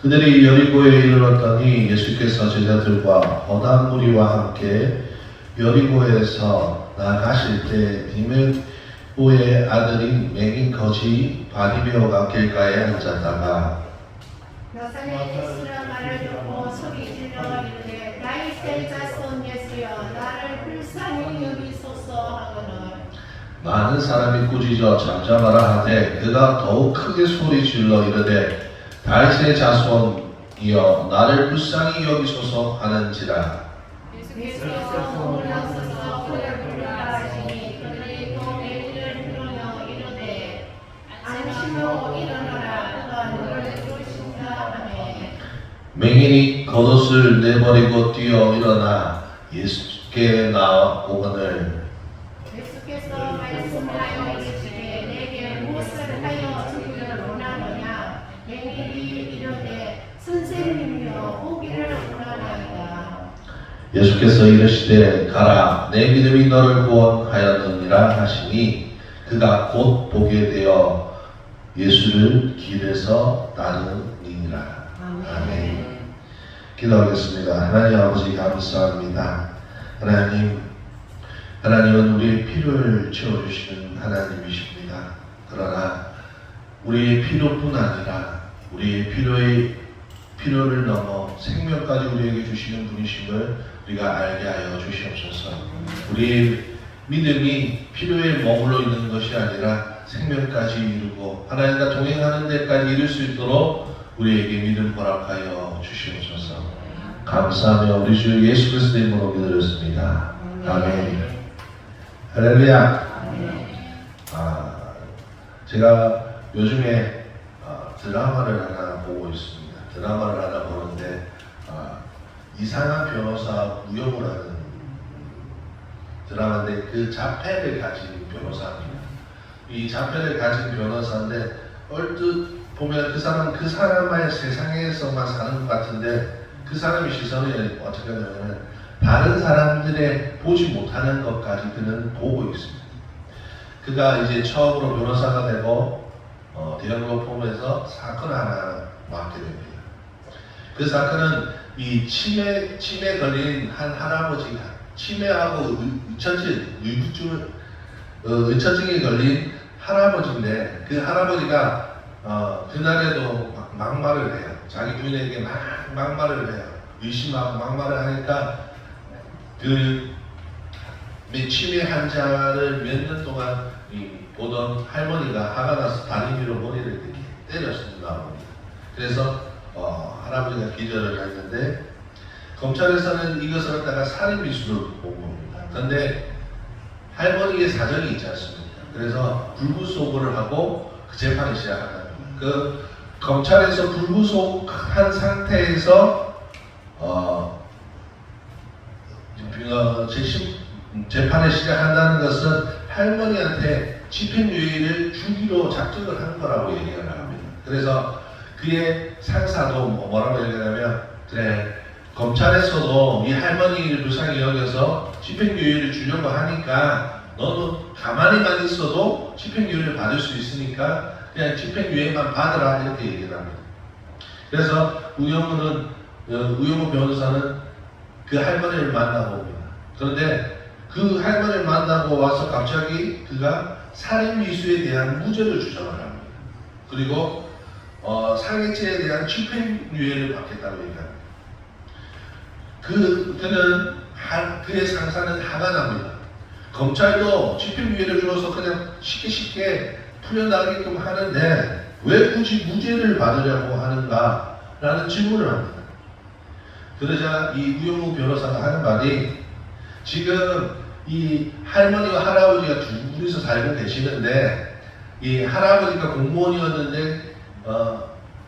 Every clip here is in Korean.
그들이 여리고에 이르렀더니 예수께서 제자들과 허다한 무리와 함께 여리고에서 나가실 때 디메오의 아들인 맹인 거지 바디메오가 길가에 앉았다가 나사렛 예수라 말을 듣고 소리 질러 이르되 다윗의 자손 예수여 나를 불쌍히 여기소서 하거늘 많은 사람이 꾸짖어 잠잠하라 하되 그가 더욱 크게 소리 질러 이르되 다윗의 자손이여 나를 불쌍히 여기소서 하는지라. 예수께서 올라서서 그를 부르라 하시니 그들이 또 내리를 부르며 이르되 안심하고 일어나라 그가 너를 부르신다 하매 맹인이 겉옷을 내버리고 뛰어 일어나 예수께 나오거늘 예수께서 말씀하여 이르시되 내게 무엇을 하여 주기를 원하느냐 맹인이 이르되 선생님이여 보기를 원하나이다. 예수께서 이르시되 가라 내 믿음이 너를 구원하였느니라 하시니 그가 곧 보게 되어 예수를 길에서 따르니라. 아멘. 기도하겠습니다. 하나님 아버지 감사합니다. 하나님은 우리의 필요를 채워주시는 하나님이십니다. 그러나 우리의 필요뿐 아니라 우리의 필요를 넘어 생명까지 우리에게 주시는 분이심을 우리가 알게 하여 주시옵소서. 우리의 믿음이 필요에 머물러 있는 것이 아니라 생명까지 이루고 하나님과 동행하는 데까지 이룰 수 있도록 우리에게 믿음 허락하여 주시옵소서. 감사하며 우리 주 예수 그리스도의 이름으로 기도드렸습니다. 아멘. 할렐루야. 제가 요즘에 드라마를 하나 보고 있습니다. 드라마를 하나 보는데 이상한 변호사 무용이라는 드라마인데 그 자폐를 가진 변호사입니다. 이 자폐를 가진 변호사인데 얼뜻 보면 그 사람의 세상에서만 사는 것 같은데 그 사람의 시선이 어떻게 하냐면 다른 사람들의 보지 못하는 것까지 그는 보고 있습니다. 그가 이제 처음으로 변호사가 되고 대형로펌에서 사건을 하나 맡게 됩니다. 그 사건은 이 치매 걸린 한 할아버지가 치매하고 의처증에 걸린 할아버지인데 그 할아버지가 그날에도 막말을 해요. 자기 부인에게 막말을 해요. 의심하고 막말을 하니까 그 치매 환자를 몇 년 동안 보던 할머니가 화가 나서 다리미로 머리를 이렇게 때렸습니다. 그래서 할아버지가 기절을 했는데 검찰에서는 이것을 갖다가 살인 미수로 본 겁니다. 그런데 할머니의 사정이 있지 않습니까? 그래서 불구속을 하고 그 재판을 시작합니다. 그 검찰에서 불구속한 상태에서 재판을 시작한다는 것은 할머니한테 집행유예를 주기로 작정을 한 거라고 얘기를 합니다. 그래서 그의 상사도 뭐라고 얘기하냐면 그래 검찰에서도 이 할머니를 불쌍히 여겨서 집행유예를 주려고 하니까 너는 가만히만 있어도 집행유예를 받을 수 있으니까 그냥 집행유예만 받으라 이렇게 얘기를 합니다. 그래서 우영우 변호사는 그 할머니를 만나고 옵니다. 그런데 그 할머니를 만나고 와서 갑자기 그가 살인미수에 대한 무죄를 주장을 합니다. 그리고 상해죄에 대한 집행유예를 받겠다고 얘기합니다. 그의 상사는 화가 납니다. 검찰도 집행유예를 줘서 그냥 쉽게 풀려나가게끔 하는데 왜 굳이 무죄를 받으려고 하는가 라는 질문을 합니다. 그러자 이 우영우 변호사가 하는 말이 지금 이 할머니와 할아버지가 두 분이서 살고 계시는데 이 할아버지가 공무원이었는데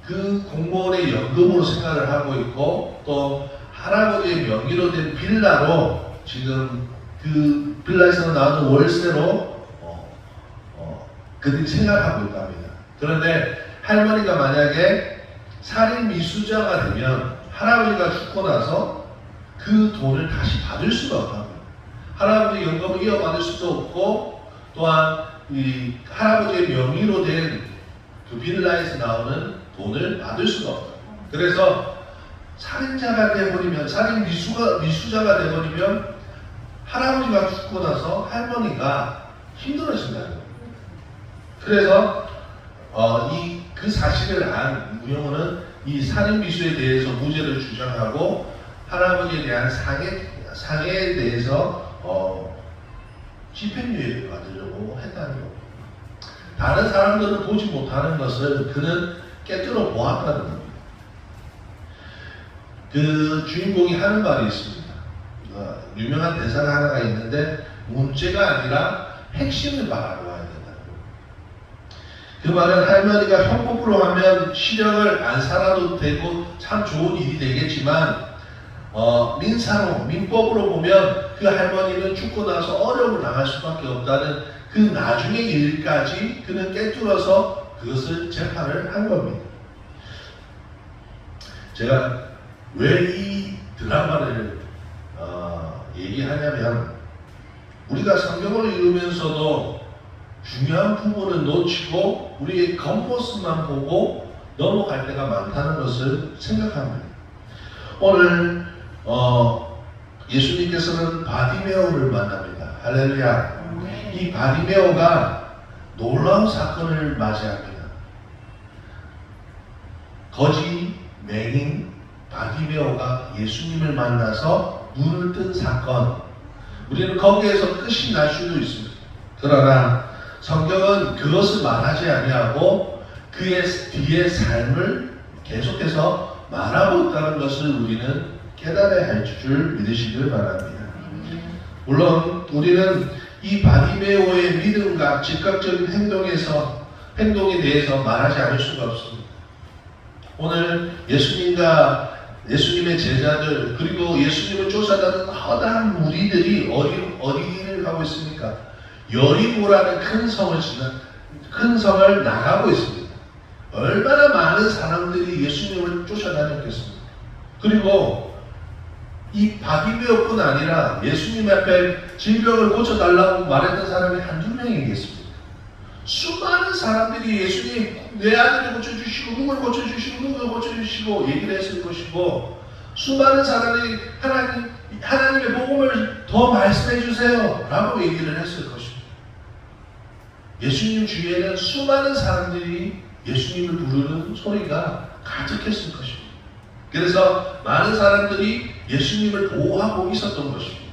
그 공무원의 연금으로 생활을 하고 있고 또 할아버지의 명의로 된 빌라로 지금 그 빌라에서 나오는 월세로 그들이 생활하고 있다 합니다. 그런데 할머니가 만약에 살인 미수자가 되면 할아버지가 죽고 나서 그 돈을 다시 받을 수가 없다. 할아버지 연금을 이어받을 수도 없고 또한 이 할아버지의 명의로 된 그 빌라에서 나오는 돈을 받을 수가 없다. 그래서 살인자가 돼버리면, 살인 미수자가 돼버리면 할아버지가 죽고 나서 할머니가 힘들어진다는 거예요. 그래서 그 사실을 안 우영우는 이 살인 미수에 대해서 무죄를 주장하고 할아버지에 대한 상해에 대해서 집행유예를 받으려고 했다는 겁니다. 다른 사람들은 보지 못하는 것을 그는 깨뜨려 보았다는 겁니다. 그 주인공이 하는 말이 있습니다. 유명한 대사가 하나가 있는데 문제가 아니라 핵심을 말하러 와야 된다는 겁니다. 그 말은 할머니가 형법으로 하면 시력을 안 살아도 되고 참 좋은 일이 되겠지만 민사로, 민법으로 보면 그 할머니는 죽고 나서 어려움을 당할 수밖에 없다는 그 나중의 일까지 그는 깨뚫어서 그것을 재판을 한 겁니다. 제가 왜 이 드라마를 얘기하냐면 우리가 성경을 읽으면서도 중요한 부분을 놓치고 우리의 겉모습만 보고 넘어갈 때가 많다는 것을 생각합니다. 오늘 예수님께서는 바디메오를 만납니다. 할렐루야. 이 바디메오가 놀라운 사건을 맞이합니다. 거지 맹인 바디메오가 예수님을 만나서 눈을 뜬 사건. 우리는 거기에서 끝이 날 수도 있습니다. 그러나 성경은 그것을 말하지 아니하고 그의 뒤의 삶을 계속해서 말하고 있다는 것을 우리는 깨달아야 할 줄 믿으시길 바랍니다. 물론 우리는 이 바디메오의 믿음과 즉각적인 행동에 대해서 말하지 않을 수가 없습니다. 오늘 예수님의 제자들 그리고 예수님을 쫓아다니는 허다한 무리들이 어디를 가고 있습니까? 여리고라는 큰 성을 나가고 있습니다. 얼마나 많은 사람들이 예수님을 쫓아다녔겠습니까? 그리고 이 바디메오뿐 아니라 예수님 앞에 질병을 고쳐달라고 말했던 사람이 한두 명이겠습니다. 수많은 사람들이 예수님 내 아들을 고쳐주시고 누굴 고쳐주시고 누굴 고쳐주시고 얘기를 했을 것이고 수많은 사람들이 하나님의 복음을 더 말씀해 주세요 라고 얘기를 했을 것입니다. 예수님 주위에는 수많은 사람들이 예수님을 부르는 소리가 가득했을 것입니다. 그래서 많은 사람들이 예수님을 보호하고 있었던 것입니다.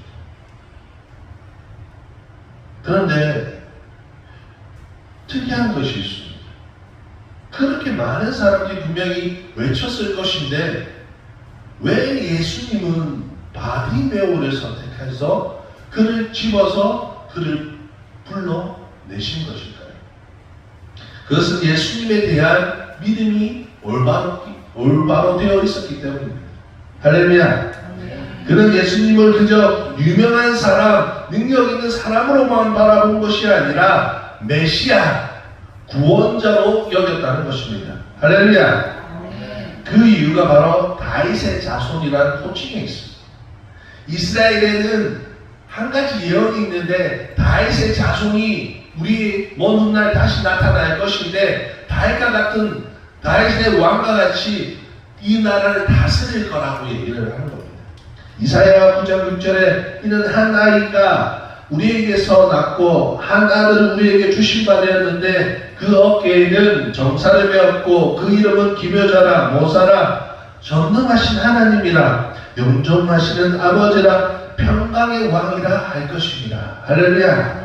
그런데 특이한 것이 있습니다. 그렇게 많은 사람들이 분명히 외쳤을 것인데 왜 예수님은 바디메오를 선택해서 그를 집어서 그를 불러내신 것일까요? 그것은 예수님에 대한 믿음이 올바로 되어 있었기 때문입니다. 할렐루야. 그는 예수님을 그저 유명한 사람, 능력 있는 사람으로만 바라본 것이 아니라 메시아, 구원자로 여겼다는 것입니다. 할렐루야. 그 이유가 바로 다윗의 자손이라는 호칭에 있습니다. 이스라엘에는 한 가지 예언이 있는데 다윗의 자손이 우리 먼 훗날 다시 나타날 것인데 다윗의 왕과 같이 이 나라를 다스릴 거라고 얘기를 하는 겁니다. 이사야 9장 6절에 이는 한 아이가 우리에게서 낳고 한 아들을 우리에게 주신 바 되었는데 그 어깨에는 정사를 메었고 그 이름은 기묘자라 모사라 전능하신 하나님이라 영존하시는 아버지라 평강의 왕이라 할 것입니다. 할렐루야.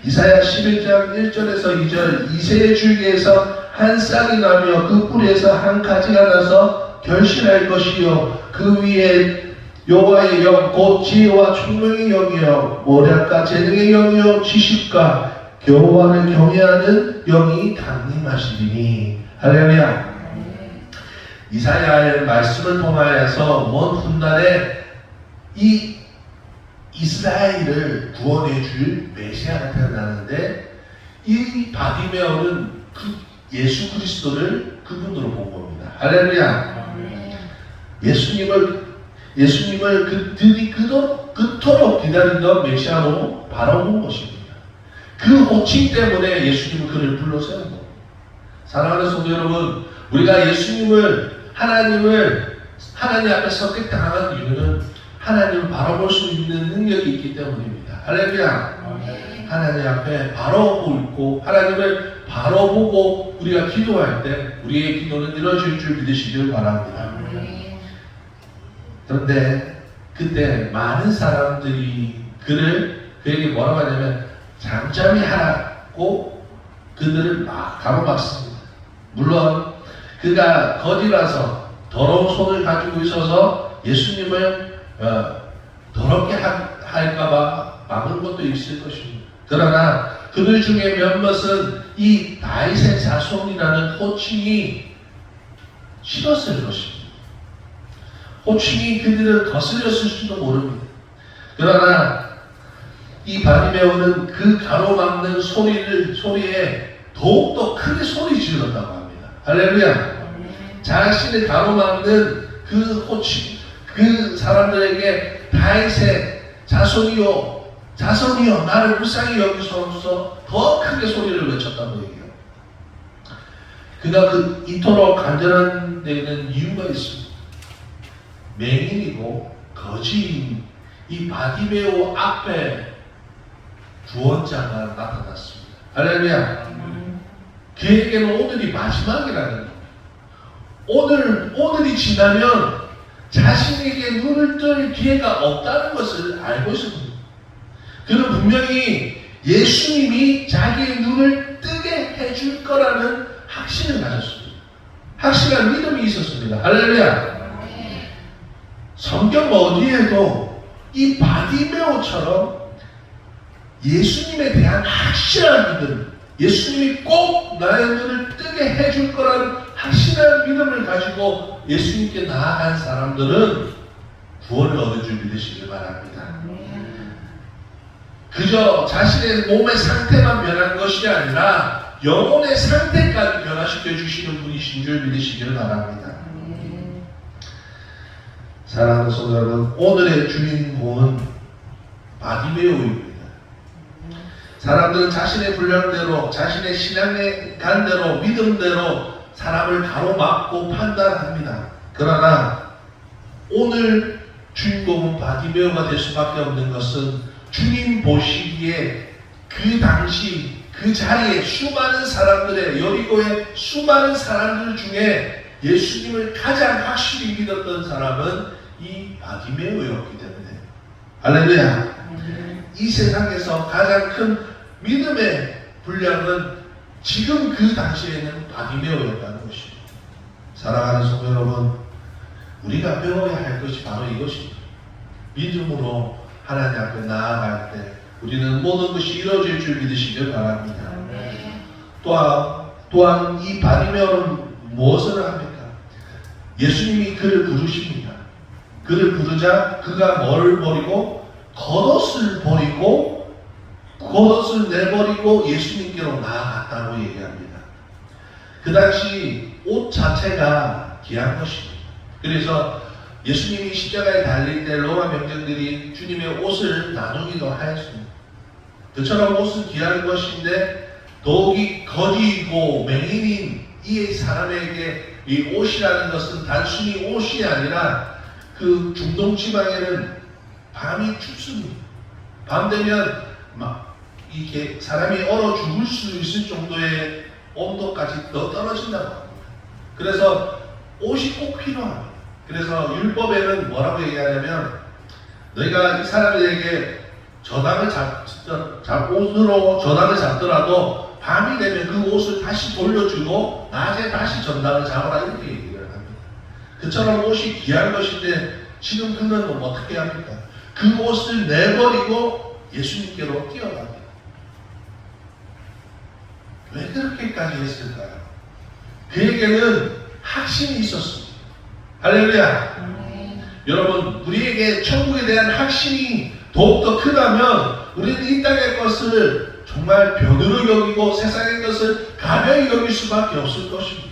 이사야 11장 1절에서 2절 이새의 줄기에서 한 싹이 나며 그 뿌리에서 한 가지가 나서 결실할 것이요 그 위에 여호와의 영 곧 지혜와 총명의 영이요 모략과 재능의 영이요 지식과 여호와를 경외하는 영이 강림하시리니. 할렐루야. 이사야의 말씀을 통하여서 먼 훗날에 이 이스라엘을 구원해 줄 메시아가 태어나는데 이 바디메오는 그 예수 그리스도를 그분으로 본 겁니다. 할렐루야. 예수님을 그들이 그토록 기다리던 메시아로 바라본 것입니다. 그 호칭 때문에 예수님은 그를 불러세운 겁니다. 사랑하는 성도 여러분, 우리가 예수님을 하나님 앞에 선택당한 이유는 하나님을 바라볼 수 있는 능력이 있기 때문입니다. 할렐루야. 하나님 앞에 바로 보고 하나님을 바로 보고 우리가 기도할 때 우리의 기도는 이루어질 줄 믿으시길 바랍니다. 그런데 그때 많은 사람들이 그에게 뭐라고 하냐면 잠잠히 하라고 그들을 막 가로막습니다. 물론 그가 거지라서 더러운 손을 가지고 있어서 예수님을 더럽게 할까봐 막은 것도 있을 것입니다. 그러나 그들 중에 몇몇은 이 다윗의 자손이라는 호칭이 싫었을 것입니다. 호칭이 그들을 거슬렸을지도 모릅니다. 그러나 이 바디메오는 그 가로막는 소리에 더욱더 크게 소리 질렀다고 합니다. 할렐루야. 자신을 가로막는 그 호칭, 그 사람들에게 다윗의 자손이여 나를 불쌍히 여기소서 더 크게 소리를 외쳤다고 얘기해요. 그가 이토록 간절한 데는 이유가 있습니다. 맹인이고 거지인 이 바디메오 앞에 구원자가 나타났습니다. 할렐루야. 그에게는 오늘이 마지막이라는 거예요. 오늘이 지나면 자신에게 눈을 뜰 기회가 없다는 것을 알고 있습니다. 그는 분명히 예수님이 자기의 눈을 뜨게 해줄 거라는 확신을 가졌습니다. 확실한 믿음이 있었습니다. 할렐루야. 성경 어디에도 이 바디메오처럼 예수님에 대한 확실한 믿음, 예수님이 꼭 나의 눈을 뜨게 해줄 거라는 확실한 믿음을 가지고 예수님께 나아간 사람들은 구원을 얻을 줄 믿으시길 바랍니다. 그저 자신의 몸의 상태만 변한 것이 아니라 영혼의 상태까지 변화시켜 주시는 분이신 줄 믿으시길 바랍니다. 사랑하는 성도 여러분, 오늘의 주인공은 바디메오입니다. 사람들은 자신의 분량대로, 자신의 신앙의 간대로, 믿음대로 사람을 가로막고 판단합니다. 그러나 오늘 주인공은 바디메오가 될 수밖에 없는 것은 주님 보시기에 그 당시 그 자리에 수많은 사람들의 여리고의 수많은 사람들 중에 예수님을 가장 확실히 믿었던 사람은 이 바디메오였기 때문에 할렐루야. 이 세상에서 가장 큰 믿음의 분량은 지금 그 당시에는 바디메오였다는 것입니다. 사랑하는 성도 여러분, 우리가 배워야 할 것이 바로 이것입니다. 믿음으로 하나님 앞에 나아갈 때 우리는 모든 것이 이루어질 줄 믿으시길 바랍니다. 또한 이 바디메오는 무엇을 합니까? 예수님이 그를 부르십니다. 그를 부르자 그가 뭐를 버리고 겉옷을 버리고 겉옷을 내버리고 예수님께로 나아갔다고 얘기합니다. 그 당시 옷 자체가 귀한 것입니다. 그래서 예수님이 십자가에 달릴 때 로마 병정들이 주님의 옷을 나누기도 하였습니다. 그처럼 옷은 귀한 것인데 더욱이 거지이고 맹인인 이 사람에게 이 옷이라는 것은 단순히 옷이 아니라 그 중동 지방에는 밤이 춥습니다. 밤 되면 막 이게 사람이 얼어 죽을 수 있을 정도의 온도까지 더 떨어진다고 합니다. 그래서 옷이 꼭 필요합니다. 그래서 율법에는 뭐라고 얘기하냐면 너희가 이 사람에게 옷으로 저당을 잡더라도 밤이 되면 그 옷을 다시 돌려주고 낮에 다시 전당을 잡아라 이렇게 얘기를 합니다. 그처럼 옷이 귀한 것인데 지금 그는 어떻게 합니까? 그 옷을 내버리고 예수님께로 뛰어갑니다. 왜 그렇게까지 했을까요? 그에게는 확신이 있었습니다. 할렐루야. 여러분, 우리에게 천국에 대한 확신이 더욱더 크다면 우리는 이 땅의 것을 정말 변으로 여기고 세상의 것을 가벼이 여길 수밖에 없을 것입니다.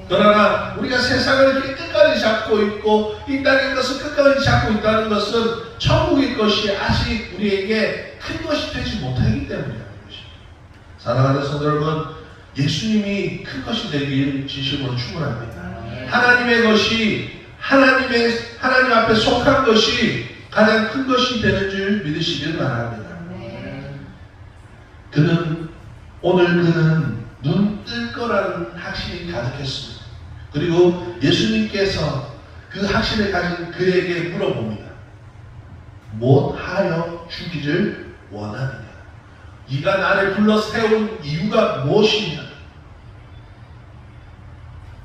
그러나 우리가 세상을 이렇게 끝까지 잡고 있고 이 땅의 것을 끝까지 잡고 있다는 것은 천국의 것이 아직 우리에게 큰 것이 되지 못하기 때문이라는 것입니다. 사랑하는 성도 여러분, 예수님이 큰 것이 되길 진심으로 축원합니다. 하나님의 것이 하나님 앞에 속한 것이 가장 큰 것이 되는 줄 믿으시길 바랍니다. 그는 눈 뜰 거라는 확신이 가득했습니다. 그리고 예수님께서 그 확신을 가진 그에게 물어봅니다. 무엇하여 죽이를 원하느냐? 네가 나를 불러 세운 이유가 무엇이냐?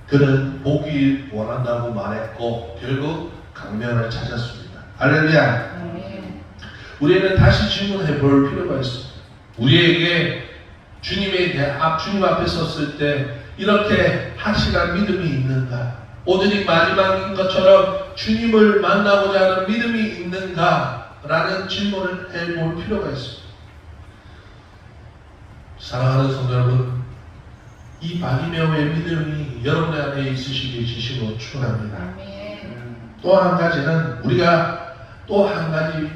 그는 보기 원한다고 말했고 결국 강면을 찾았습니다. 할렐루야. 우리는 다시 질문해 볼 필요가 있습니다. 우리에게 주님 앞에 섰을 때 이렇게 확실한 믿음이 있는가? 오늘이 마지막인 것처럼 주님을 만나고자 하는 믿음이 있는가? 라는 질문을 해볼 필요가 있습니다. 사랑하는 성도 여러분, 이 바디메오의 믿음이 여러분 안에 있으시길 진심으로 축원합니다. 또 한 가지는 우리가 또 한 가지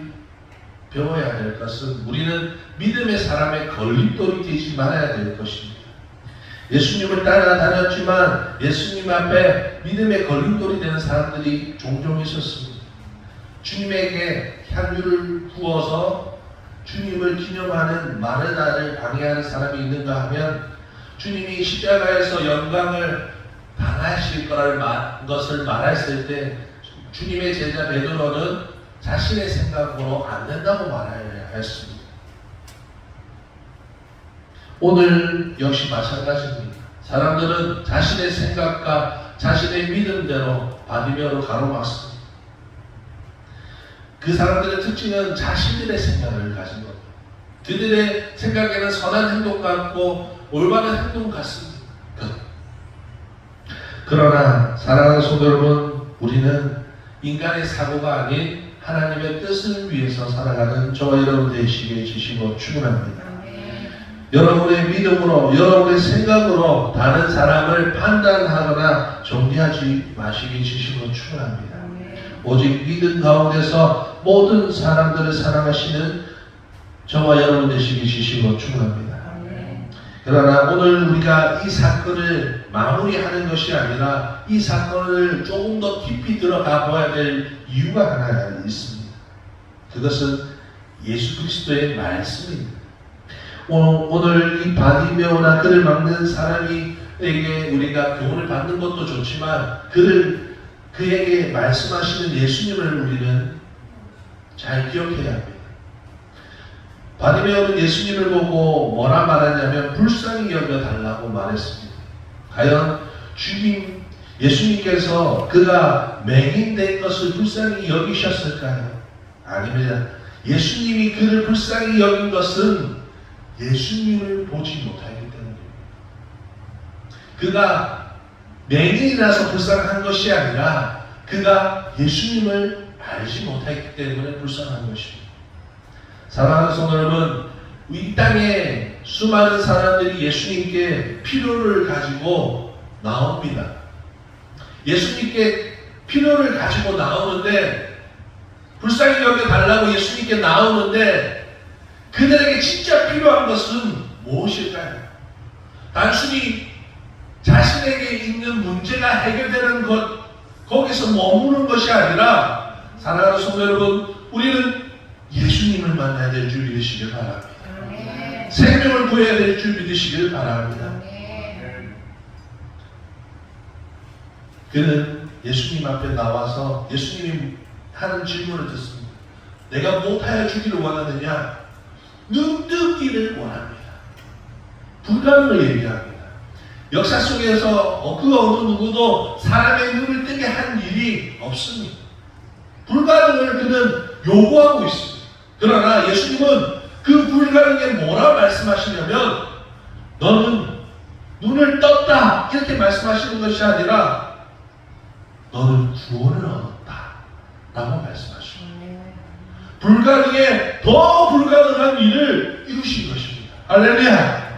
배워야 될 것은 우리는 믿음의 사람의 걸림돌이 되지 말아야 될 것입니다. 예수님을 따라다녔지만 예수님 앞에 믿음의 걸림돌이 되는 사람들이 종종 있었습니다. 주님에게 향유를 부어서 주님을 기념하는 많은 날을 방해하는 사람이 있는가 하면 주님이 십자가에서 영광을 당하실 것을 말했을 때 주님의 제자 베드로는 자신의 생각으로 안 된다고 말해야 했습니다. 오늘 역시 마찬가지입니다. 사람들은 자신의 생각과 자신의 믿음대로 바디메오로 가로막습니다. 그 사람들의 특징은 자신들의 생각을 가진 겁니다. 그들의 생각에는 선한 행동 같고 올바른 행동 같습니다. 그러나 사랑하는 성도 여러분, 우리는 인간의 사고가 아닌 하나님의 뜻을 위해서 살아가는 저와 여러분 되시기를 진심으로 축원합니다. 여러분의 믿음으로, 여러분의 생각으로 다른 사람을 판단하거나 정리하지 마시기 진심으로 축원합니다. 오직 믿음 가운데서 모든 사람들을 사랑하시는 저와 여러분 되시기 진심으로 축원합니다. 그러나 오늘 우리가 이 사건을 마무리하는 것이 아니라 이 사건을 조금 더 깊이 들어가 봐야 될 이유가 하나 있습니다. 그것은 예수 그리스도의 말씀입니다. 오늘 이 바디메오나 그를 막는 사람에게 우리가 교훈을 받는 것도 좋지만 그에게 말씀하시는 예수님을 우리는 잘 기억해야 합니다. 바디메오는 예수님을 보고 뭐라 말하냐면 불쌍히 여겨달라고 말했습니다. 과연 예수님께서 그가 맹인된 것을 불쌍히 여기셨을까요? 아닙니다. 예수님이 그를 불쌍히 여긴 것은 예수님을 보지 못하기 때문입니다. 그가 맹인이라서 불쌍한 것이 아니라 그가 예수님을 알지 못했기 때문에 불쌍한 것입니다. 사랑하는 성도 여러분, 이 땅에 수많은 사람들이 예수님께 필요를 가지고 나옵니다. 예수님께 필요를 가지고 나오는데 불쌍히 여겨달라고 예수님께 나오는데 그들에게 진짜 필요한 것은 무엇일까요? 단순히 자신에게 있는 문제가 해결되는 것, 거기서 머무는 것이 아니라 사랑하는 성도 여러분, 우리는 예수님을 만나야 될 줄 믿으시길 바랍니다. 생명을 구해야 될 줄 믿으시길 바랍니다. 그는 예수님 앞에 나와서 예수님이 하는 질문을 듣습니다. 내가 무엇하여 주기를 원하느냐? 눈 뜨기를 원합니다. 불가능을 얘기합니다. 역사 속에서 그 어느 누구도 사람의 눈을 뜨게 한 일이 없습니다. 불가능을 그는 요구하고 있습니다. 그러나 예수님은 그 불가능에 뭐라 말씀하시냐면 너는 눈을 떴다 이렇게 말씀하시는 것이 아니라 너는 구원을 얻었다 라고 말씀하십니다. 불가능에 더 불가능한 일을 이루신 것입니다. 할렐루야.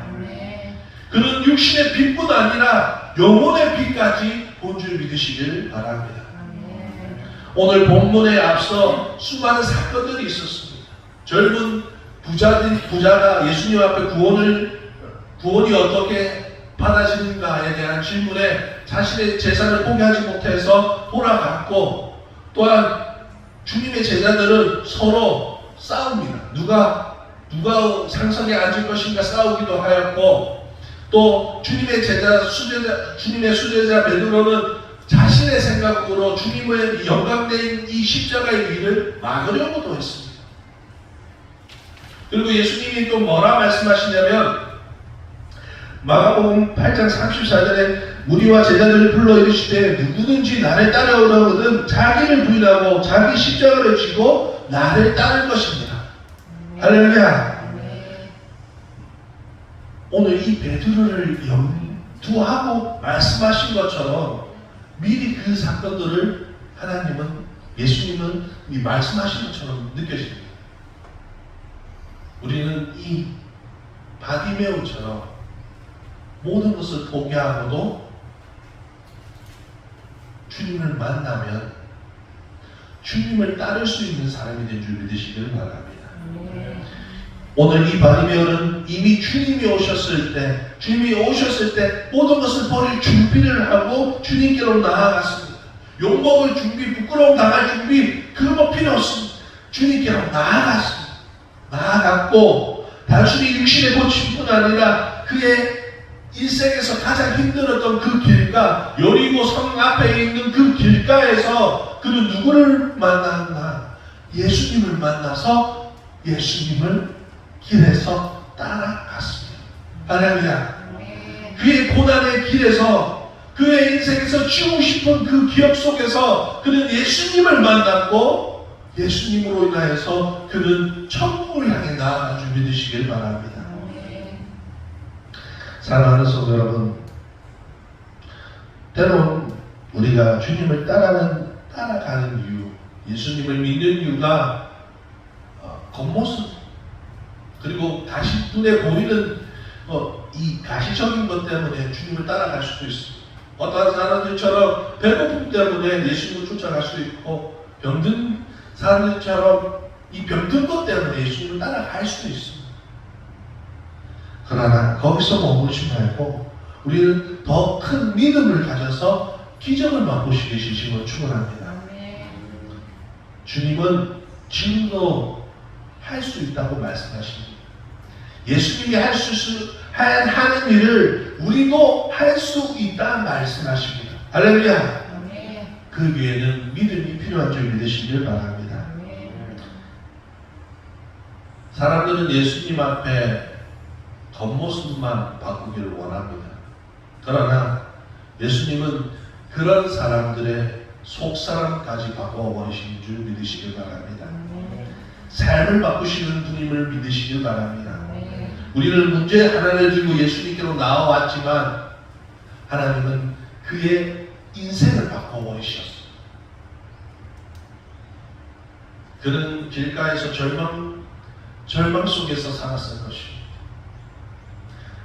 그는 육신의 빛뿐 아니라 영혼의 빛까지 본 줄 믿으시길 바랍니다. 오늘 본문에 앞서 수많은 사건들이 있었습니다. 젊은 부자가 예수님 앞에 구원이 어떻게 받아들인가에 대한 질문에 자신의 재산을 포기하지 못해서 돌아갔고, 또한 주님의 제자들은 서로 싸웁니다. 누가 상석에 앉을 것인가 싸우기도 하였고, 또 주님의 주님의 수제자 베드로는 자신의 생각으로 주님의 영광된 이 십자가의 일을 막으려고도 했습니다. 그리고 예수님이 또 뭐라 말씀하시냐면, 마가복음 8장 34절에 무리와 제자들을 불러 이르시되 누구든지 나를 따라오려거든 자기를 부인하고 자기 십자가를 지고 나를 따를 것입니다. 할렐루야. 오늘 이 베드로를 염두하고 말씀하신 것처럼 미리 그 사건들을 예수님은 이 말씀하신 것처럼 느껴집니다. 우리는 이 바디메오처럼 모든 것을 포기하고도 주님을 만나면 주님을 따를 수 있는 사람이 된 줄 믿으시길 바랍니다. 오늘 이 바디메오는 이미 주님이 오셨을 때 모든 것을 버릴 준비를 하고 주님께로 나아갔습니다. 욕먹을 준비, 부끄러움 당할 준비, 그런 거 필요 없습니다. 주님께로 나아갔습니다. 나아갔고 단순히 육신의 고침뿐 아니라 그의 인생에서 가장 힘들었던 그 길가, 여리고 성 앞에 있는 그 길가에서 그는 누구를 만났나? 예수님을 만나서 예수님을 길에서 따라갔습니다. 할렐루야. 그의 고난의 길에서, 그의 인생에서 지우고 싶은 그 기억 속에서 그는 예수님을 만났고, 예수님으로 인하여서 그는 천국을 향해 나아간 줄 믿으시길 바랍니다. 사랑하는 성도 여러분, 때론 우리가 주님을 따라가는 이유, 예수님을 믿는 이유가 겉모습, 그리고 눈에 보이는 이 가시적인 것 때문에 주님을 따라갈 수도 있습니다. 어떠한 사람들처럼 배고픔 때문에 예수님을 쫓아갈 수도 있고, 병든 사람들처럼 이 병든 것 때문에 예수님을 따라갈 수도 있습니다. 그러나 거기서 머무르지 말고 우리는 더 큰 믿음을 가져서 기적을 맛보시게 주시면 축원합니다. 주님은 지금도 할 수 있다고 말씀하십니다. 예수님이 하는 일을 우리도 할 수 있다 말씀하십니다. 할렐루야. 그 위에는 믿음이 필요한 줄 믿으시길 바랍니다. 사람들은 예수님 앞에 겉모습만 바꾸기를 원합니다. 그러나 예수님은 그런 사람들의 속사람까지 바꿔버리시는 줄 믿으시길 바랍니다. 삶을 바꾸시는 분임을 믿으시길 바랍니다. 우리는 문제 하나를 들고 예수님께로 나와왔지만 하나님은 그의 인생을 바꿔버리셨습니다. 그는 길가에서 절망 속에서 살았을 것입니다.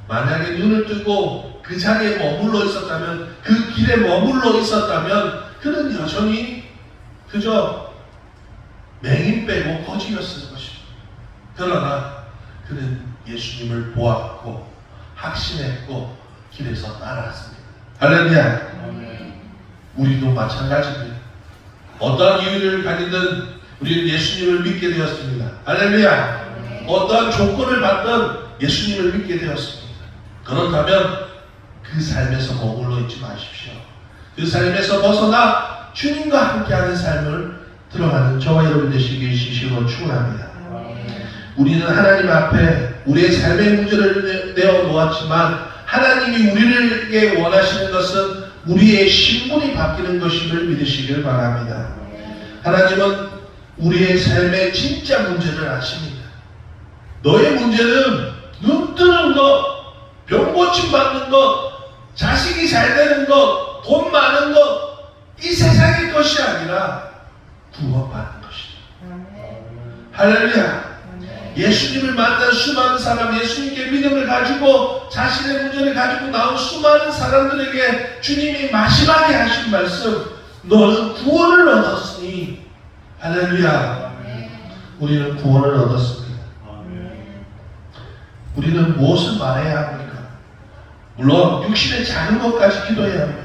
만약에 눈을 뜨고 그 자리에 머물러 있었다면, 그 길에 머물러 있었다면 그는 여전히 그저 맹인 빼고 거지였을 것입니다. 그러나 그는 예수님을 보았고 확신했고 길에서 따라왔습니다. 할렐루야. 우리도 마찬가지입니다. 어떠한 이유를 가지든 우리는 예수님을 믿게 되었습니다. 할렐루야. 어떠한 조건을 받든 예수님을 믿게 되었습니다. 그렇다면 그 삶에서 머물러 있지 마십시오. 그 삶에서 벗어나 주님과 함께하는 삶을 들어가는 저와 여러분 되시길 진심으로 축원합니다. 우리는 하나님 앞에 우리의 삶의 문제를 내어놓았지만 하나님이 우리에게 원하시는 것은 우리의 신분이 바뀌는 것임을 믿으시길 바랍니다. 하나님은 우리의 삶의 진짜 문제를 아십니다. 너의 문제는 눈 뜨는 것, 병 고침 받는 것, 자식이 잘 되는 것, 돈 많은 것, 이 세상의 것이 아니라 구원받는 것이다. 할렐루야. 예수님을 만난 수많은 사람, 예수님께 믿음을 가지고 자신의 문제를 가지고 나온 수많은 사람들에게 주님이 마지막에 하신 말씀, 너는 구원을 얻었으니. 할렐루야. 우리는 구원을 얻었습니다. 우리는 무엇을 말해야 합니까? 물론 육신의 작은 것까지 기도해야 합니다.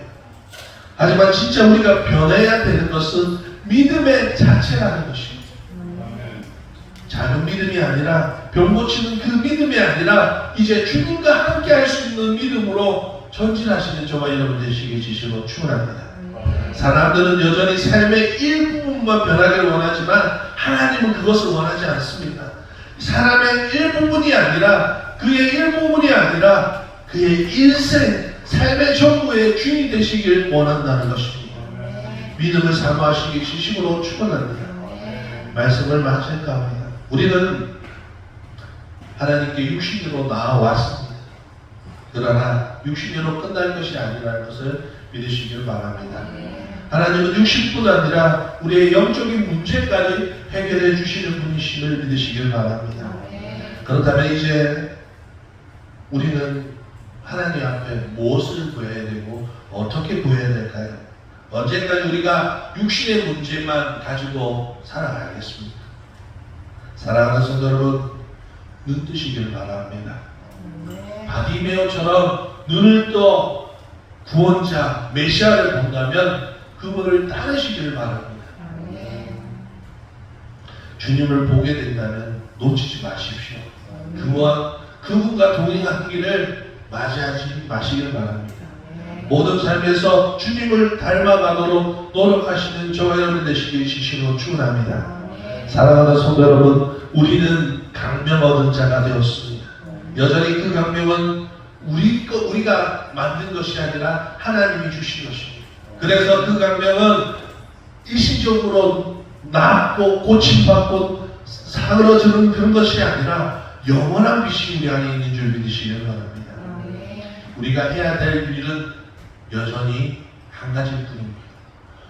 하지만 진짜 우리가 변해야 되는 것은 믿음의 자체라는 것입니다. 작은 믿음이 아니라 병 고치는 그 믿음이 아니라 이제 주님과 함께 할 수 있는 믿음으로 전진하시는 저와 여러분 되시길 주시고 축원합니다. 사람들은 여전히 삶의 일부분만 변하기를 원하지만 하나님은 그것을 원하지 않습니다. 사람의 일부분이 아니라 그의 그의 일생 삶의 전부의 주인이 되시길 원한다는 것입니다. 믿음을 사모하시기 진심으로 축원합니다. 말씀을 마칠까 합니다. 우리는 하나님께 육신으로 나아왔습니다. 그러나 육신으로 끝날 것이 아니라는 것을 믿으시길 바랍니다. 하나님은 육신뿐 아니라 우리의 영적인 문제까지 해결해 주시는 분이심을 믿으시길 바랍니다. 그렇다면 이제 우리는 하나님 앞에 무엇을 구해야 되고 어떻게 구해야 될까요? 언제까지 우리가 육신의 문제만 가지고 살아가겠습니까? 사랑하는 성도 여러분, 눈 뜨시길 바랍니다. 바디메오처럼 눈을 떠 구원자 메시아를 본다면 그분을 따르시길 바랍니다. 주님을 보게 된다면 놓치지 마십시오. 그분과 동행하는 길을 맞이하지 마시길 바랍니다. 모든 삶에서 주님을 닮아가도록 노력하시는 저와 여러분 되시길 진심으로 축원합니다. 사랑하는 성도 여러분, 우리는 강명 얻은 자가 되었습니다. 여전히 그 강명은 우리가 만든 것이 아니라 하나님이 주신 것입니다. 그래서 그 강명은 일시적으로 낫고 고침받고 사그러지는 그런 것이 아니라 영원한 빛이 우리 안에 있는 줄 믿으시길 바랍니다. 우리가 해야 될 일은 여전히 한 가지일 뿐입니다.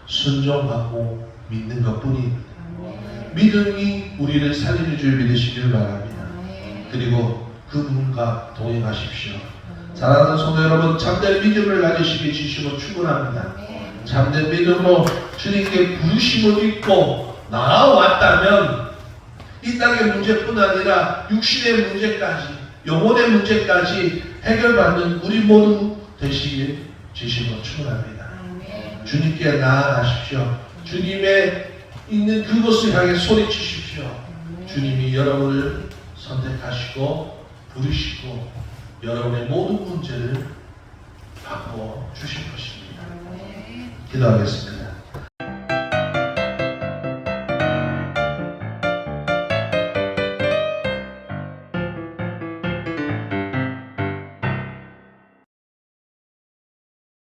순종하고 믿는 것뿐입니다. 믿음이 우리를 살리는 줄 믿으시길 바랍니다. 그리고 그분과 동행하십시오. 사랑하는 성도 여러분, 참된 믿음을 가지시기 진심으로 축원합니다. 참된 믿음으로 주님께 부르심을 믿고 나아왔다면 이 땅의 문제뿐 아니라 육신의 문제까지, 영혼의 문제까지 해결받는 우리 모두 되시길 진심으로 축원합니다. 주님께 나아가십시오. 주님의 있는 그곳을 향해 소리치십시오. 주님이 여러분을 선택하시고 부르시고 여러분의 모든 문제를 바꿔 주실 것입니다. 기도하겠습니다.